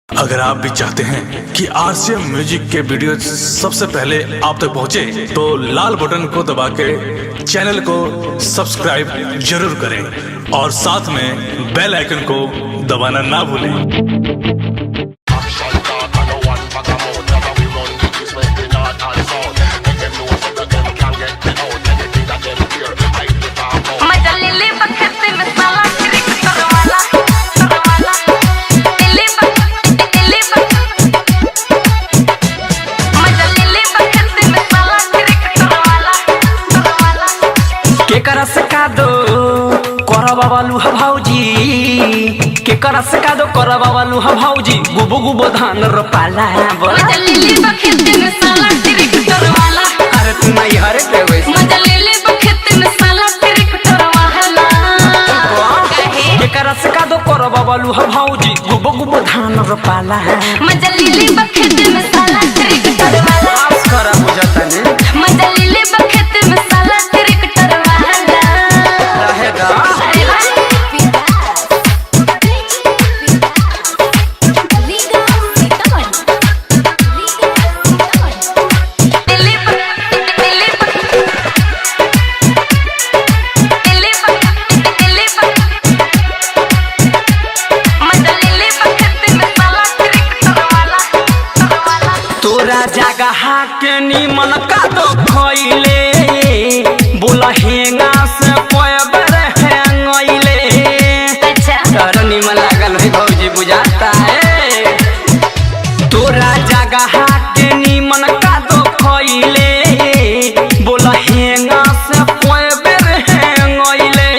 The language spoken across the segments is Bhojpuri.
अगर आप भी चाहते हैं कि आरसीएम म्यूजिक के वीडियो सबसे पहले आप तक पहुंचे, तो लाल बटन को दबा के चैनल को सब्सक्राइब जरूर करें और साथ में बेल आइकन को दबाना ना भूलें। केकरस का दो करबा वालू ह भौजी, केकरस का दो करबा वालू ह भौजी, गुबो गुबो धान रोपाला मजा ले ले बखेत में साला ट्रैक्टर वाला। अरे तू नहीं हरे पे वैसे मजा ले ले बखेत में साला ट्रैक्टर वाला। केकरस का दो करबा वालू ह भौजी, गुबो गुबो धान रोपाला मजा ले ले बखेत में साला ट्रैक्टर वाला। आस करा बुझता ने मजा ले ले बखेत में साला ट्रैक्टर वाला। रहेगा अरे वाह तोरा जगह के निमन का तो खइले, बोला हेंगा से पयबर हेंगइले। अच्छा तोरा निमन लागल है भौजी बुझाता है। तोरा जगह के निमन का तो खइले, बोला हेंगा से पयबर हेंगइले।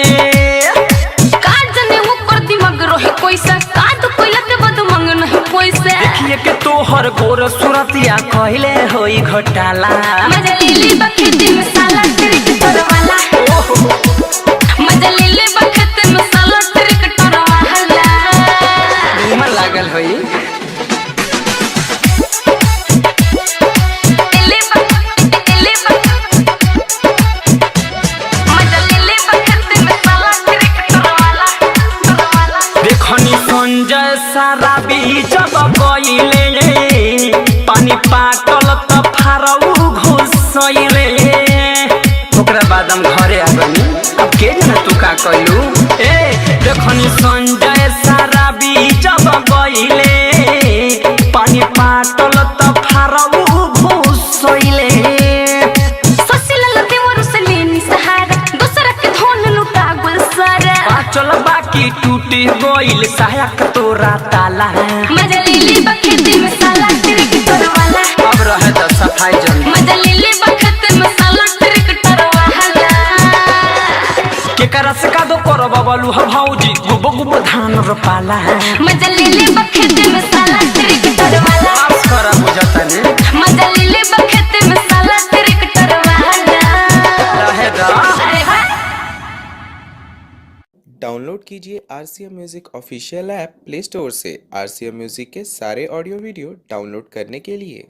का जने ऊपर दिमाग रहे पैसा, का तो कोइला के बद मंग नहीं पैसा। देखिए के तोहर गोर सुरतिया कहले होई घोटाला। मजा ले ले बखेत में साला ट्रैक्टर वाला। मजा ले ले बखेत में साला ट्रैक्टर वाला। निमन लागल होई मजा ले ले बखेत में साला ट्रैक्टर वाला। देखनी संजय सारा बीच गइले, पानी पाटल त फारऊ घुसइले। ओकरा बाद हम घरे आ गनी, अब के जाने तू का कइलू। ए देखनी संजय सारा बीच गइले, पानी पाटल त फारऊ घुसइले। सोसिल लते मोर से लेनी सहारा, दूसरा के धन लुटा गुल सारा। चल बाकी टूटी गइल सहायक तोरा ताला। मजा ले ले बखेत में साला ट्रैक्टर वाला। अब रहे त सफाई जल्दी। मजा ले ले बखेत में साला ट्रैक्टर वाला। केकरस का दो करबा वालू ह भौजी, गुबो गुबो धान रोपाला मजा ले ले बखेत में साला ट्रैक्टर वाला। आस करा बुझता ने मजा ले ले बखेत में साला ट्रैक्टर वाला। रहेगा अरे वाह डाउनलोड कीजिए RCM music official app play store से। आरसीएम म्यूजिक के सारे ऑडियो वीडियो डाउनलोड करने के लिए